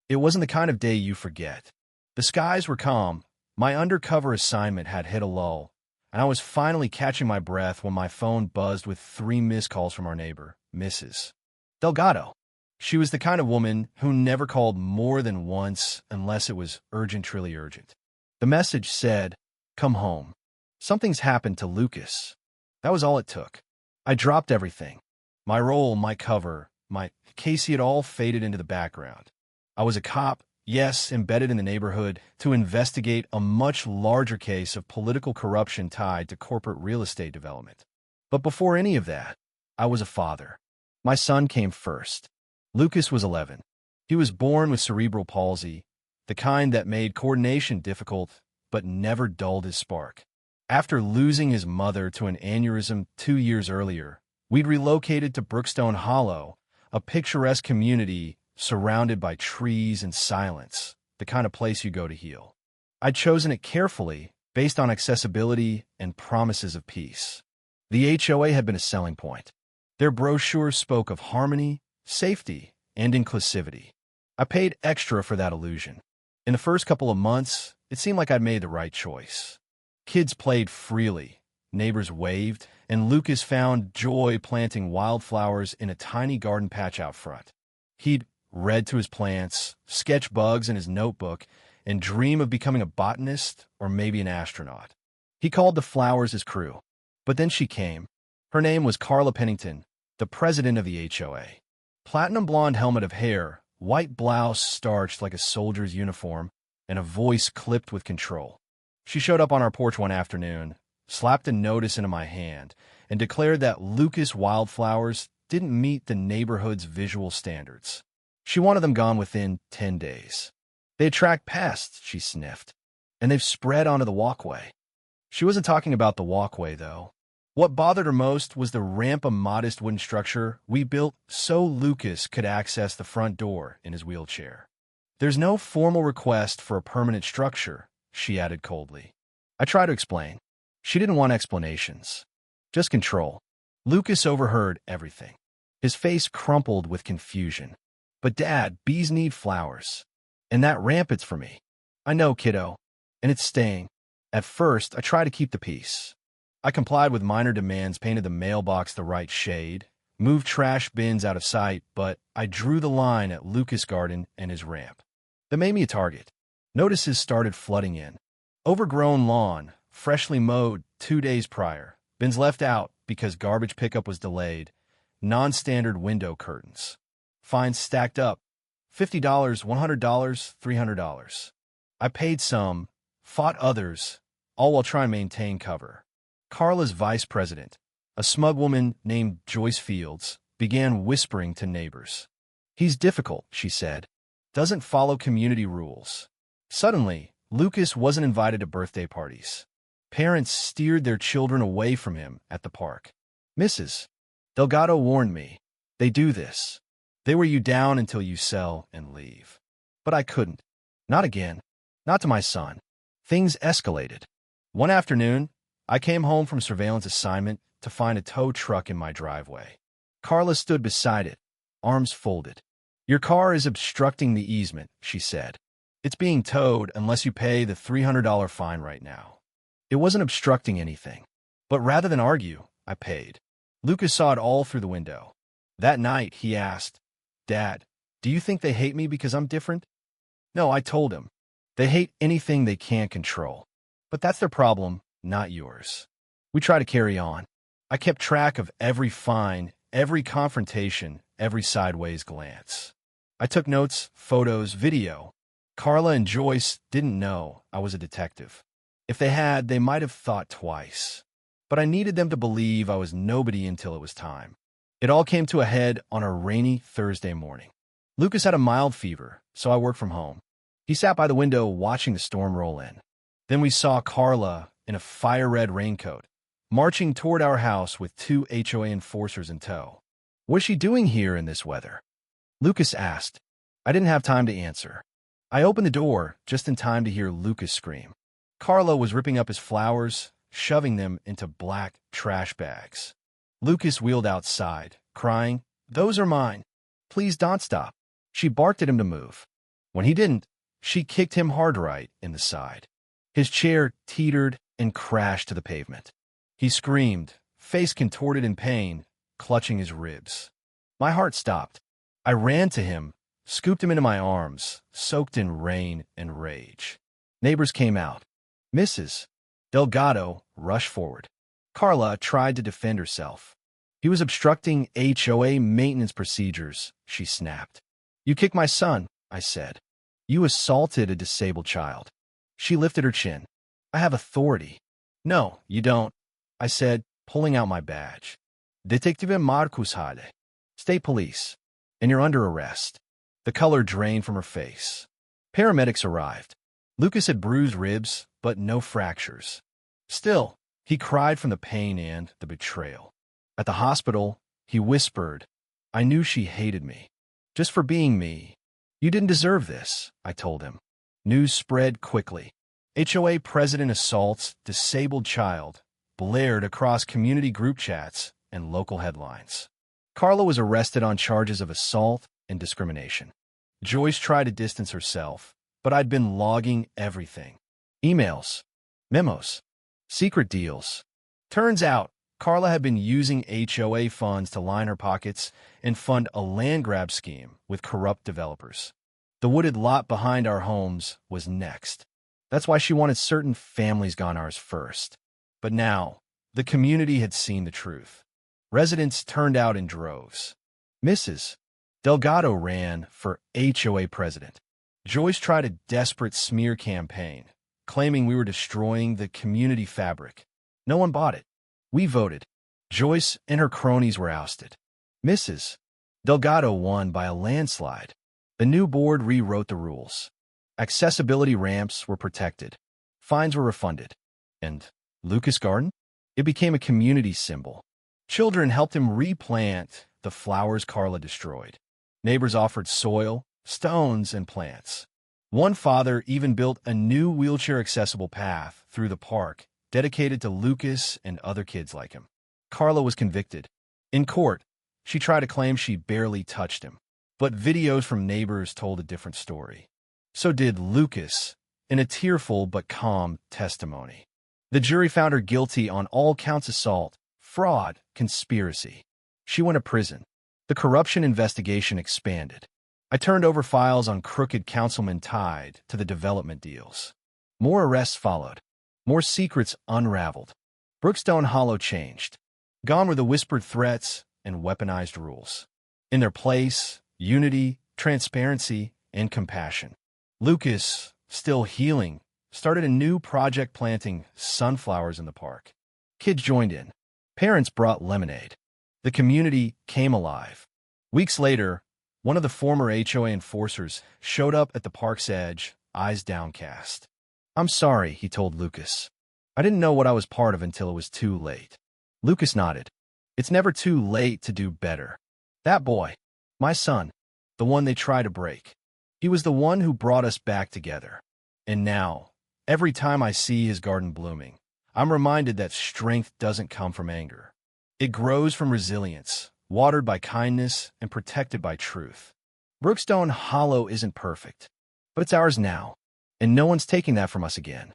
It wasn't the kind of day you forget. The skies were calm, my undercover assignment had hit a lull, and I was finally catching my breath when my phone buzzed with 3 missed calls from our neighbor, Mrs. Delgado. She was the kind of woman who never called more than once unless it was urgent, truly urgent. The message said, "Come home. Something's happened to Lucas." That was all it took. I dropped everything. My role, my cover, my Casey had all faded into the background. I was a cop, yes, embedded in the neighborhood, to investigate a much larger case of political corruption tied to corporate real estate development. But before any of that, I was a father. My son came first. Lucas was 11. He was born with cerebral palsy, the kind that made coordination difficult but never dulled his spark. After losing his mother to an aneurysm 2 years earlier, we'd relocated to Brookstone Hollow, a picturesque community surrounded by trees and silence, the kind of place you go to heal. I'd chosen it carefully, based on accessibility and promises of peace. The HOA had been a selling point. Their brochure spoke of harmony, safety, and inclusivity. I paid extra for that illusion. In the first couple of months, it seemed like I'd made the right choice. Kids played freely, neighbors waved, and Lucas found joy planting wildflowers in a tiny garden patch out front. He'd read to his plants, sketch bugs in his notebook, and dream of becoming a botanist or maybe an astronaut. He called the flowers his crew. But then she came. Her name was Carla Pennington, the president of the HOA. Platinum blonde helmet of hair, white blouse starched like a soldier's uniform, and a voice clipped with control. She showed up on our porch one afternoon, slapped a notice into my hand, and declared that Lucas wildflowers didn't meet the neighborhood's visual standards. She wanted them gone within 10 days. They attract pests, she sniffed, and they've spread onto the walkway. She wasn't talking about the walkway, though. What bothered her most was the ramp, a modest wooden structure we built so Lucas could access the front door in his wheelchair. "There's no formal request for a permanent structure," she added coldly. I tried to explain. She didn't want explanations, just control. Lucas overheard everything. His face crumpled with confusion. "But Dad, bees need flowers. And that ramp, it's for me." "I know, kiddo. And it's staying." At first, I tried to keep the peace. I complied with minor demands, painted the mailbox the right shade, moved trash bins out of sight, but I drew the line at Lucas' garden and his ramp. That made me a target. Notices started flooding in. Overgrown lawn, freshly mowed 2 days prior, bins left out because garbage pickup was delayed, non-standard window curtains. Fines stacked up, $50, $100, $300. I paid some, fought others, all while trying to maintain cover. Carla's vice president, a smug woman named Joyce Fields, began whispering to neighbors. "He's difficult," she said. "Doesn't follow community rules." Suddenly, Lucas wasn't invited to birthday parties. Parents steered their children away from him at the park. "Mrs. Delgado warned me. They do this. They wear you down until you sell and leave." But I couldn't. Not again. Not to my son. Things escalated. One afternoon, I came home from surveillance assignment to find a tow truck in my driveway. Carla stood beside it, arms folded. "Your car is obstructing the easement," she said. "It's being towed unless you pay the $300 fine right now." It wasn't obstructing anything. But rather than argue, I paid. Lucas saw it all through the window. That night, he asked, "Dad, do you think they hate me because I'm different?" "No," I told him. "They hate anything they can't control. But that's their problem, not yours." We try to carry on. I kept track of every fine, every confrontation, every sideways glance. I took notes, photos, video. Carla and Joyce didn't know I was a detective. If they had, they might have thought twice. But I needed them to believe I was nobody until it was time. It all came to a head on a rainy Thursday morning. Lucas had a mild fever, so I worked from home. He sat by the window watching the storm roll in. Then we saw Carla in a fire-red raincoat, marching toward our house with 2 HOA enforcers in tow. "What's she doing here in this weather?" Lucas asked. I didn't have time to answer. I opened the door just in time to hear Lucas scream. Carla was ripping up his flowers, shoving them into black trash bags. Lucas wheeled outside, crying, "Those are mine. Please don't stop." She barked at him to move. When he didn't, she kicked him hard right in the side. His chair teetered and crashed to the pavement. He screamed, face contorted in pain, clutching his ribs. My heart stopped. I ran to him, scooped him into my arms, soaked in rain and rage. Neighbors came out. Mrs. Delgado rushed forward. Carla tried to defend herself. He was obstructing HOA maintenance procedures, she snapped. You kicked my son, I said. You assaulted a disabled child. She lifted her chin. I have authority. No, you don't, I said, pulling out my badge. Detective Marcus Hade. State police. And you're under arrest. The color drained from her face. Paramedics arrived. Lucas had bruised ribs, but no fractures. Still, he cried from the pain and the betrayal. At the hospital, he whispered, I knew she hated me. Just for being me. You didn't deserve this, I told him. News spread quickly. HOA president assaults disabled child blared across community group chats and local headlines. Carla was arrested on charges of assault and discrimination. Joyce tried to distance herself, but I'd been logging everything. Emails, memos, secret deals. Turns out, Carla had been using HOA funds to line her pockets and fund a land grab scheme with corrupt developers. The wooded lot behind our homes was next. That's why she wanted certain families gone ours first. But now, the community had seen the truth. Residents turned out in droves. Mrs. Delgado ran for HOA president. Joyce tried a desperate smear campaign, claiming we were destroying the community fabric. No one bought it. We voted. Joyce and her cronies were ousted. Mrs. Delgado won by a landslide. The new board rewrote the rules. Accessibility ramps were protected. Fines were refunded. And Lucas Garden? It became a community symbol. Children helped him replant the flowers Carla destroyed. Neighbors offered soil, stones, and plants. One father even built a new wheelchair-accessible path through the park dedicated to Lucas and other kids like him. Carla was convicted. In court, she tried to claim she barely touched him. But videos from neighbors told a different story. So did Lucas, in a tearful but calm testimony. The jury found her guilty on all counts: assault, fraud, conspiracy. She went to prison. The corruption investigation expanded. I turned over files on crooked councilmen tied to the development deals. More arrests followed. More secrets unraveled. Brookstone Hollow changed. Gone were the whispered threats and weaponized rules. In their place, unity, transparency, and compassion. Lucas, still healing, started a new project planting sunflowers in the park. Kids joined in. Parents brought lemonade. The community came alive. Weeks later, one of the former HOA enforcers showed up at the park's edge, eyes downcast. I'm sorry, he told Lucas. I didn't know what I was part of until it was too late. Lucas nodded. It's never too late to do better. That boy, my son, the one they tried to break. He was the one who brought us back together. And now, every time I see his garden blooming, I'm reminded that strength doesn't come from anger. It grows from resilience, watered by kindness and protected by truth. Brookstone Hollow isn't perfect, but it's ours now, and no one's taking that from us again.